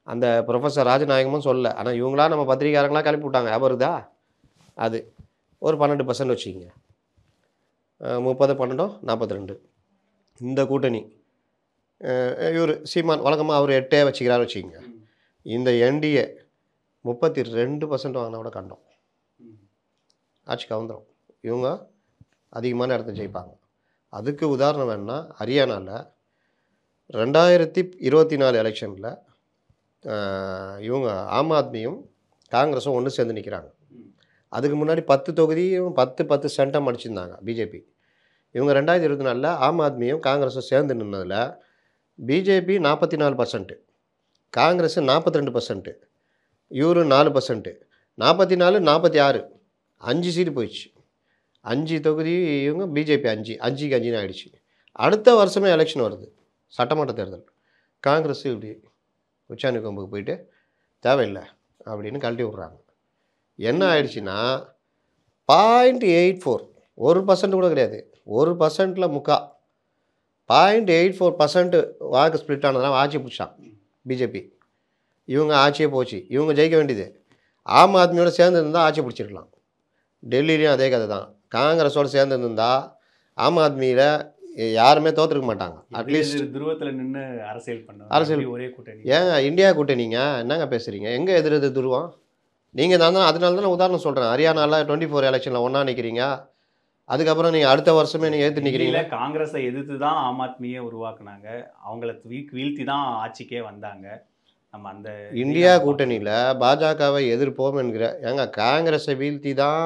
அந்த ப்ரொஃபஸர் ராஜநாயகமும் சொல்ல. ஆனால் இவங்களா நம்ம பத்திரிகையாளங்களாம் கிளப்பி விட்டாங்க, ஞாபகம் இருக்குதா? அது ஒரு 12% வச்சுக்கிங்க, 30, 12, 42. இந்த கூட்டணி இவர் சீமான் வழக்கமாக அவர் 8 வச்சுக்கிறாரு வச்சுக்கிங்க. இந்த என்டிஏ 32% வாங்கினா கூட கண்டோம், ஆட்சி கவுந்துடும். இவங்க அதிகமான இடத்த ஜெயிப்பாங்க. அதுக்கு உதாரணம் வேணுன்னா ஹரியானாவில் 2024 எலெக்ஷனில் இவங்க ஆம் ஆத்மியும் காங்கிரஸும் ஒன்று சேர்ந்து நிற்கிறாங்க. அதுக்கு முன்னாடி 10 தொகுதியும் 10 சென்டம் அடிச்சிருந்தாங்க பிஜேபி. இவங்க 2024 ஆம் ஆத்மியும் காங்கிரஸும் சேர்ந்து நின்னதில் பிஜேபி 44%, காங்கிரஸ் 42%, இவரு 4%, 44, 46 5 சீட்டு போயிடுச்சு. 5 தொகுதி இவங்க பிஜேபி 5க்கு 5ன்னு ஆயிடுச்சு. அடுத்த வருஷமே எலெக்ஷன் வருது, சட்டமன்ற தேர்தல். காங்கிரஸ் இப்படி உச்சாணி கொம்புக்கு போயிட்டு தேவையில்லை அப்படின்னு கழட்டி விட்றாங்க. என்ன ஆயிடுச்சுன்னா 0.84 1% கூட கிடையாது, 1%ல் முக்கா 0.84% வாக்கு ஸ்ப்ளிட் ஆனதுனால ஆட்சி பிடிச்சான் பிஜேபி. இவங்க ஆட்சியே போச்சு. இவங்க ஜெயிக்க வேண்டியது ஆம் ஆத்மியோட சேர்ந்து இருந்தால் ஆட்சி பிடிச்சிருக்கலாம். டெல்லியிலையும் அதே கதை தான். காங்கிரஸோடு சேர்ந்து இருந்தால் ஆம் ஆத்மியில் யாருமே தோற்றுருக்க மாட்டாங்க. அட்லீஸ்ட் துருவத்தில் நின்று அரசியல் அரசியல் ஒரே கூட்டணி. ஏங்க இந்தியா கூட்டணிங்க என்னங்க பேசுகிறீங்க? எங்கே எதிர் துருவம் நீங்கள் தான். அதனால தான் உதாரணம் சொல்கிறேன். ஹரியானாவில் 24 எலெக்ஷனில் ஒன்றா நிற்கிறீங்க. அதுக்கப்புறம் நீங்கள் அடுத்த வருஷமே நீங்கள் ஏற்று நிற்கிறீங்க. காங்கிரஸை எதிர்த்து தான் ஆம் ஆத்மியை உருவாக்குனாங்க. அவங்கள வீழ்த்தி தான் ஆட்சிக்கே வந்தாங்க. நம்ம அந்த இந்தியா கூட்டணியில் பாஜகவை எதிர்ப்போம் என்கிற ஏங்க காங்கிரஸை வீழ்த்தி தான்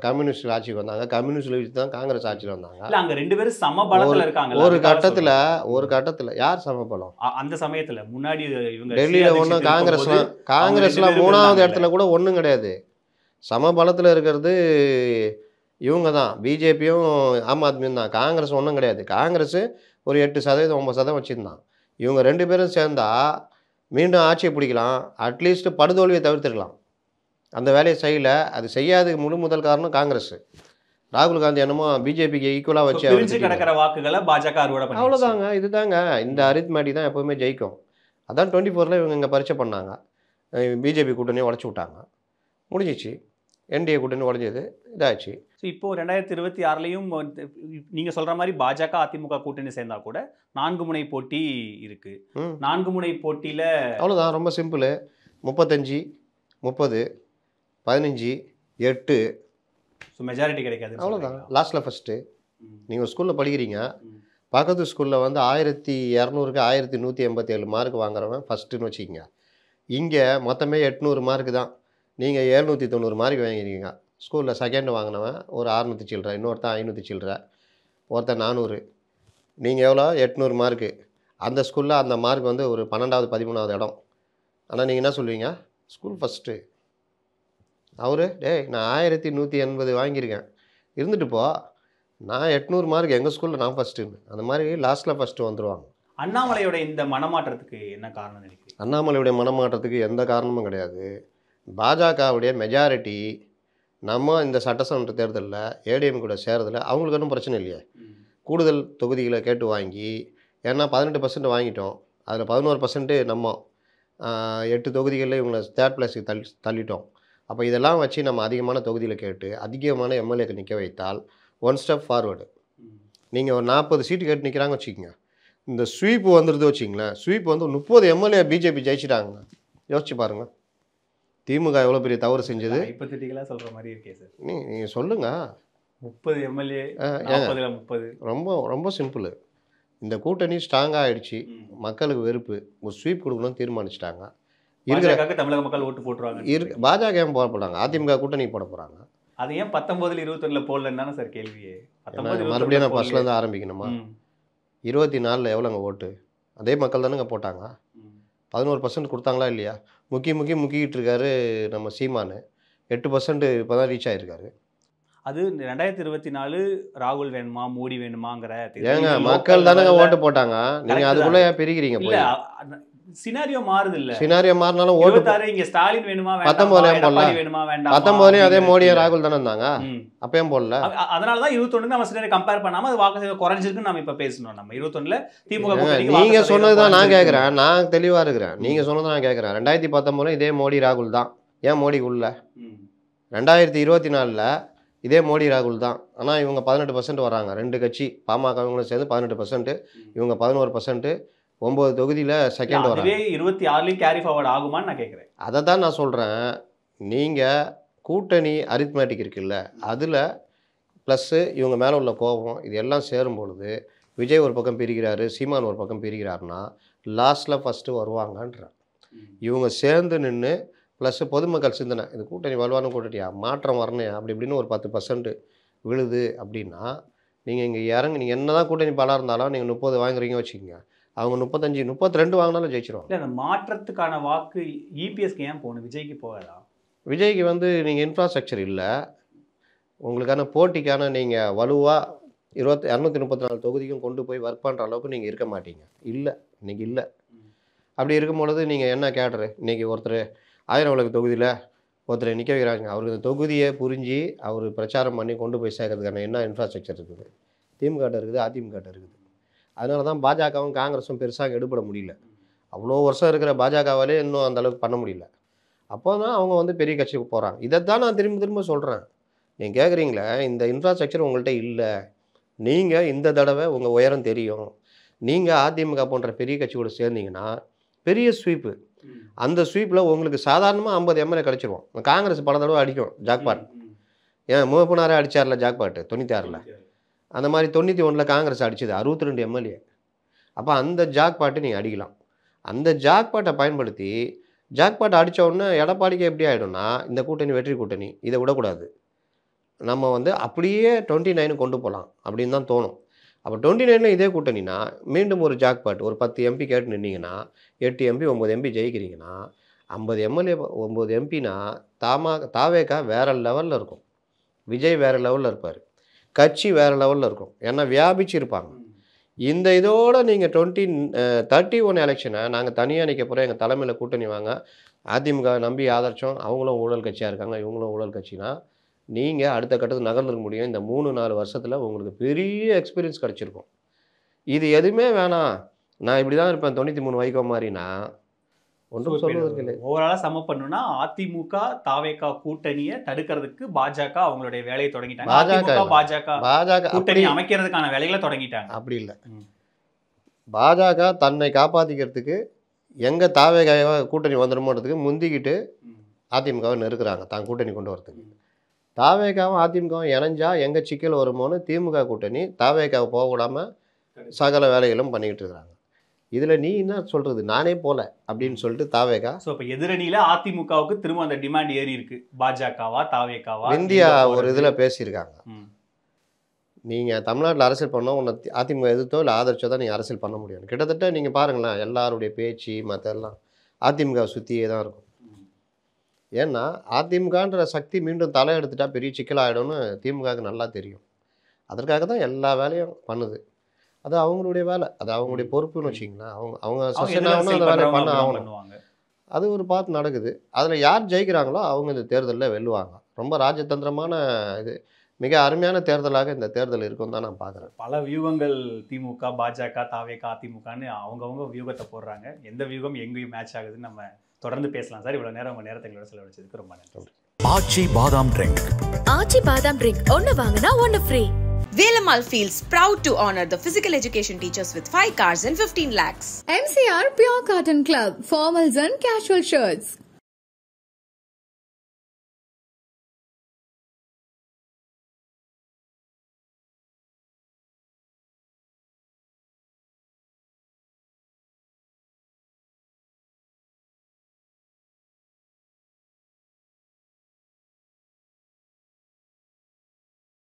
கம்யூனிஸ்ட் ஆட்சிக்கு வந்தாங்க. கம்யூனிஸ்ட் வீழ்த்தி தான் காங்கிரஸ் ஆட்சியில் வந்தாங்க. அங்க 2 பேரும் சமபலத்தில் இருக்காங்க. ஒரு கட்டத்தில் யார் சமபலம்? அந்த சமயத்தில் முன்னாடி இவங்க டெல்லியில் ஒன்றும் காங்கிரஸ்லாம் 3வது இடத்துல கூட ஒன்றும் கிடையாது. சமபலத்தில் இருக்கிறது இவங்க தான், பிஜேபியும் ஆம் ஆத்மியும் தான். காங்கிரஸ் ஒன்றும் கிடையாது. காங்கிரஸ் ஒரு 8% 9% வச்சுருந்தான். இவங்க 2 பேரும் சேர்ந்தா மீண்டும் ஆட்சியை பிடிக்கலாம். அட்லீஸ்ட் படுதோல்வியை தவிர்த்துக்கலாம். அந்த வேலையை செய்யலை. அது செய்யாததுக்கு முதல் காரணம் காங்கிரஸ். ராகுல் காந்தி என்னமோ பிஜேபிக்கு ஈக்குவலாக வச்சு கிடக்கிற வாக்குகளை பாஜக அறுவடை பண்ணி அவ்வளோதாங்க. இதுதாங்க இந்த அரித்மேட்டிக் தான் எப்போவுமே ஜெயிக்கும். அதான் 24ல் இவங்க இங்கே பரீட்சை பண்ணாங்க. பிஜேபி கூட்டணியை உடச்சி விட்டாங்க, முடிஞ்சிச்சு. என்டிஏ கூட்டணி உடஞ்சது, இதாச்சு. ஸோ இப்போ 2026லையும் நீங்கள் சொல்கிற மாதிரி பாஜக அதிமுக கூட்டணி சேர்ந்தால் கூட 4 முனை போட்டி இருக்குது. 4 முனை போட்டியில் அவ்வளோதான், ரொம்ப சிம்பிள். 35 30 15 8. ஸோ மெஜாரிட்டி கிடைக்காது, அவ்வளோதான். லாஸ்ட்டில் ஃபஸ்ட்டு நீங்கள் ஸ்கூலில் படிக்கிறீங்க, பக்கத்து ஸ்கூலில் வந்து 1200க்கு 1187 மார்க் வாங்குறவன் ஃபஸ்ட்டுன்னு வச்சுக்கிங்க. இங்கே மொத்தமே 800 மார்க்கு தான். நீங்கள் 790 மார்க் வாங்கிக்கிறீங்க. ஸ்கூலில் செகண்ட் வாங்கினவன் ஒரு 600 சில்லற, இன்னொருத்தன் 500 சில்லற, ஒருத்தன் 400. நீங்கள் எவ்வளோ? 800 மார்க்கு. அந்த ஸ்கூலில் அந்த மார்க் வந்து ஒரு 12வது 13வது இடம். ஆனால் நீங்கள் என்ன சொல்லுவீங்க? School first. அவர் டேய் நான் 1180 வாங்கியிருக்கேன், இருந்துட்டு போ, நான் 800 மார்க், எங்கள் ஸ்கூலில் நான் ஃபஸ்ட்டுன்னு. அந்த மாதிரி லாஸ்ட்டில் ஃபஸ்ட்டு வந்துடுவாங்க. அண்ணாமலையோட இந்த மனமாற்றத்துக்கு என்ன காரணம் நினைக்கிறீங்க? அண்ணாமலையுடைய மனமாற்றத்துக்கு எந்த காரணமும் கிடையாது. பாஜகவுடைய மெஜாரிட்டி நம்ம இந்த சட்டசபை தேர்தலில் ஏடிஎம் கூட சேர்றதில் அவங்களுக்கு ஒன்றும் பிரச்சனை இல்லையே. கூடுதல் தொகுதிகளை கேட்டு வாங்கி, ஏன்னா 18% வாங்கிட்டோம், அதில் 11% நம்ம 8 தொகுதிகளில் இவங்களை தேர்ட் பிளேஸுக்கு தள்ளிட்டோம். அப்போ இதெல்லாம் வச்சு நம்ம அதிகமான தொகுதியில் கேட்டு அதிகமான எம்எல்ஏக்கு நிற்க வைத்தால் ஒன் ஸ்டெப் ஃபார்வேர்டு. நீங்கள் ஒரு 40 சீட்டு கேட்டு நிற்கிறாங்க வச்சுக்கோங்க, இந்த ஸ்வீப்பு வந்துடுது வச்சிங்களேன். ஸ்வீப் வந்து 30 எம்எல்ஏ பிஜேபி ஜெயிச்சிட்டாங்க. யோசிச்சு பாருங்கள், திமுக எவ்வளோ பெரிய தவறு செஞ்சது. ஹைப்போதெட்டிக்கலா சொல்கிற மாதிரி இருக்கே சார். நீங்கள் சொல்லுங்கள். 30 எம்எல்ஏ 30. ரொம்ப ரொம்ப சிம்பிள். இந்த கூட்டணி ஸ்ட்ராங்காக ஆகிடுச்சு, மக்களுக்கு வெறுப்பு, ஒரு ஸ்வீப் கொடுக்கணும்னு தீர்மானிச்சிட்டாங்க. இருக்கிற தமிழக மக்கள் ஓட்டு போட்டுருவாங்க. பாஜக ஏன் போட போகிறாங்க? அதிமுக கூட்டணி போட போகிறாங்க. அது ஏன் 19 21 போடலன்னு தானே சார் கேள்வியே. மறுபடியும் நான் ஃபர்ஸ்ட்லேருந்து ஆரம்பிக்கணுமா? 24ல் எவ்வளோங்க ஓட்டு? அதே மக்கள் தானேங்க போட்டாங்க. 11% கொடுத்தாங்களா இல்லையா? முக்கிக்கிட்டு இருக்காரு நம்ம சீமானு. 8% இப்போ தான் ரீச் ஆகிருக்காரு. அது 2024 ராகுல் வேணுமா மோடி வேணுமாங்கிற ஏங்க மக்கள் தானேங்க ஓட்டு போட்டாங்க. நீங்கள் அதுக்குள்ளே ஏன் பிரிக்கிறீங்க? சினாரியோ மாறுது இல்ல. சினாரியோ மாறினாலும் ஓட்டு இங்க ஸ்டாலின் வேணுமா 19 அதே மோடியா ராகுல் தானே இருந்தாங்க, அப்பயும் போடல. அதனால தான் 21 நம்ம சினாரியோ கம்பேர் பண்ணாம அது வாக்கு குறைஞ்சிருக்குன்னு நம்ம இப்ப பேசணும். நம்ம 21ல திமுக நீங்க சொன்னதுதான் நான் கேட்கறேன், நான் தெளிவா இருக்கிறேன். நீங்க சொன்னதை நான் கேட்கறேன். 2019 இதே மோடி ராகுல் தான். ஏன் மோடி உள்ள 2024ல இதே மோடி ராகுல் தான். ஆனால் இவங்க 18% வராங்க. 2 கட்சி பாமக இவங்களும் சேர்ந்து 18%, இவங்க 11%, 9 தொகுதியில் செகண்ட் வராங்க. 26லையும் கேரி ஃபார்வர்ட் ஆகுமான்னு நான் கேட்குறேன். அதை தான் நான் சொல்கிறேன். நீங்கள் கூட்டணி அரித்மேட்டிக் இருக்குல்ல, அதில் ப்ளஸ்ஸு இவங்க மேலே உள்ள கோபம் இது எல்லாம் சேரும் பொழுது விஜய் ஒரு பக்கம் பிரிக்கிறாரு, சீமான் ஒரு பக்கம் பிரிக்கிறாருன்னா லாஸ்ட்டில் ஃபஸ்ட்டு வருவாங்கன்றேன். இவங்க சேர்ந்து நின்று ப்ளஸ்ஸு பொதுமக்கள் சிந்தனை, இது கூட்டணி வலுவான கூட்டணியா, மாற்றம் வரணையா, அப்படி இப்படின்னு ஒரு 10% விழுது அப்படின்னா நீங்கள் இங்கே இறங்கி நீங்கள் என்ன தான் கூட்டணி பலம் இருந்தாலும் நீங்கள் 30 வாங்குறீங்க வச்சுக்கோங்க, அவங்க 35 32 வாங்கினாலும் ஜெயிச்சிருவாங்க. இல்லை, அந்த மாற்றத்துக்கான வாக்கு இபிஎஸ்க்கு ஏன் போகணும், விஜய்க்கு போகலாம்? விஜய்க்கு வந்து நீங்கள் இன்ஃப்ராஸ்ட்ரக்சர் இல்லை, உங்களுக்கான போட்டிக்கான நீங்கள் வலுவாக 234 தொகுதிக்கும் கொண்டு போய் ஒர்க் பண்ணுற அளவுக்கு நீங்கள் இருக்க மாட்டீங்க. இல்லை, இன்றைக்கி இல்லை. அப்படி இருக்கும் பொழுது நீங்கள் என்ன கேட்டரு? இன்றைக்கி ஒருத்தர் 1000 விளக்கு தொகுதியில் ஒருத்தர் நிற்க வைக்கிறாங்க. அவருக்கு இந்த தொகுதியை புரிஞ்சு அவர் பிரச்சாரம் பண்ணி கொண்டு போய் சேர்க்கறதுக்கான என்ன இன்ஃப்ராஸ்ட்ரக்சர் இருக்குது? திமுக இருக்குது, அதிமுக இருக்குது. அதனால தான் பாஜகவும் காங்கிரஸும் பெருசாக எடுபட முடியல. அவ்வளோ வருஷம் இருக்கிற பாஜகவாலே இன்னும் அந்த அளவுக்கு பண்ண முடியல. அப்போ தான் அவங்க வந்து பெரிய கட்சிக்கு போகிறாங்க. இதைத்தான் நான் திரும்ப திரும்ப சொல்கிறேன். நீங்கள் கேட்குறீங்களே, இந்த இன்ஃப்ராஸ்ட்ரக்சர் உங்கள்கிட்ட இல்லை, நீங்கள் இந்த தடவை உங்கள் உயரம் தெரியும், நீங்கள் அதிமுக போன்ற பெரிய கட்சியோடு சேர்ந்தீங்கன்னா பெரிய ஸ்வீப்பு. அந்த ஸ்வீப்பில் உங்களுக்கு சாதாரணமாக 50 எம்எல்ஏ கிடச்சிருவோம். காங்கிரஸ் பல தடவை அடிக்கும் ஜாக்பாட். ஏன் முகப்பனாரே அடித்தார்ல ஜாக்பாட்டு 96ல். அந்த மாதிரி 91ல் காங்கிரஸ் அடிச்சது 62 எம்எல்ஏ. அப்போ அந்த ஜாக்பாட்டு நீங்கள் அடிக்கலாம். அந்த ஜாக்பாட்டை பயன்படுத்தி ஜாக்பாட்டை அடித்த உடனே எடப்பாடிக்கு எப்படி ஆகிடும்னா, இந்த கூட்டணி வெற்றி கூட்டணி, இதை விடக்கூடாது, நம்ம வந்து அப்படியே 29 கொண்டு போகலாம் அப்படின்னு தான் தோணும். அப்போ 29ல் இதே கூட்டணினா மீண்டும் ஒரு ஜாக்பாட் ஒரு 10 எம்பி கேட்டு நின்னீங்கன்னா 8 எம்பி 9 எம்பி ஜெயிக்கிறீங்கன்னா 50 எம்எல்ஏ 9 எம்பினா தாவேகா வேறு லெவலில் இருக்கும். விஜய் வேறு லெவலில் இருப்பார், கட்சி வேறு லெவலில் இருக்கும். ஏன்னா வியாபிச்சு இருப்பாங்க. இந்த இதோடு நீங்கள் 31 எலெக்ஷனை நாங்கள் தனியாக நிற்க போகிறோம், எங்கள் தலைமையில் கூட்டணி வாங்க, அதிமுக நம்பி ஆதரிச்சோம், அவங்களும் ஊழல் கட்சியாக இருக்காங்க, இவங்களும் ஊழல் கட்சினா நீங்கள் அடுத்த கட்டத்துக்கு நகர்ந்துக்க முடியும். இந்த 3-4 வருஷத்தில் உங்களுக்கு பெரிய எக்ஸ்பீரியன்ஸ் கிடச்சிருக்கும். இது எதுவுமே வேணாம், நான் இப்படி தான் இருப்பேன் 93 வைகோ மாதிரினா ஒன்றும் சொல்லுவதற்கு இல்லை. ஓவராலாக சம பண்ணுன்னா அதிமுக தாவேகா கூட்டணியை தடுக்கிறதுக்கு பாஜக அவங்களுடைய வேலையை தொடங்கிட்டாங்க. பாஜக கூட்டணி அமைக்கிறதுக்கான வேலைகளை தொடங்கிட்டாங்க. அப்படி இல்லை, பாஜக தன்னை காப்பாற்றிக்கிறதுக்கு எங்கே தாவேகா கூட்டணி வந்துடுமோன்றதுக்கு முந்திக்கிட்டு அதிமுகவை நெருக்கிறாங்க தான் கூட்டணி கொண்டு வரதுக்கு. தாவேகாவும் அதிமுகவும் இணைஞ்சா எங்கே சிக்கல் வருமோன்னு திமுக கூட்டணி தாவேகாவை போக விடாமல் சகல வேலைகளும் பண்ணிக்கிட்டு இருக்கிறாங்க. இதில் நீ என்ன சொல்கிறது, நானே போல அப்படின்னு சொல்லிட்டு தாவேகா. ஸோ இப்போ எதிரணியில் அதிமுகவுக்கு திரும்ப அந்த டிமாண்ட் ஏறி இருக்கு. பாஜகவா தாவேகாவா இந்தியா ஒரு இதில் பேசியிருக்காங்க, நீங்கள் தமிழ்நாட்டில் அரசியல் பண்ணோம், உன்னை அதிமுக எதிர்த்தோ இல்லை ஆதரிச்சோ தான் நீங்கள் அரசியல் பண்ண முடியும். கிட்டத்தட்ட நீங்கள் பாருங்களேன், எல்லாருடைய பேச்சு மற்ற எல்லாம் அதிமுக சுற்றியே தான் இருக்கும். ஏன்னா அதிமுகன்ற சக்தி மீண்டும் தலை எடுத்துட்டா பெரிய சிக்கலாகிடும்னு திமுகவுக்கு நல்லா தெரியும். அதற்காக தான் எல்லா வேலையும் பண்ணுது. அது அவங்களுடைய வேலை, அது அவங்களுடைய பொறுப்புன்னு வச்சிங்களேன். அவங்க சஸ்டெயின் ஆகணும், அந்த வேலையை பண்ண ஆகணும். அது ஒரு பார்த்து நடக்குது. அதில் யார் ஜெயிக்கிறாங்களோ அவங்க இந்த தேர்தலில் வெல்லுவாங்க. ரொம்ப ராஜதந்திரமான இது, மிக அருமையான தேர்தலாக இந்த தேர்தல் இருக்கும் தான் நான் பார்க்குறேன். பல வியூகங்கள் திமுக பாஜக தாவேகா அதிமுகன்னு அவங்கவுங்க வியூகத்தை போடுறாங்க. எந்த வியூகம் எங்கேயும் மேட்ச் ஆகுதுன்னு நம்ம தொடர்ந்து பேசலாம் சார். இவ்வளோ நேரம் உங்கள் நேரத்தை எங்களோட செலவழிச்சதுக்கு ரொம்ப நன்றி. ஆச்சி பாதாம் ட்ரிங்க். ஆச்சி பாதாம் ட்ரிங்க் ஒன்று வாங்கினா ஒன்று free. Velamal feels proud to honor the physical education teachers with 5 cars and 15 lakhs. MCR Pure Cotton Club, formals and casual shirts.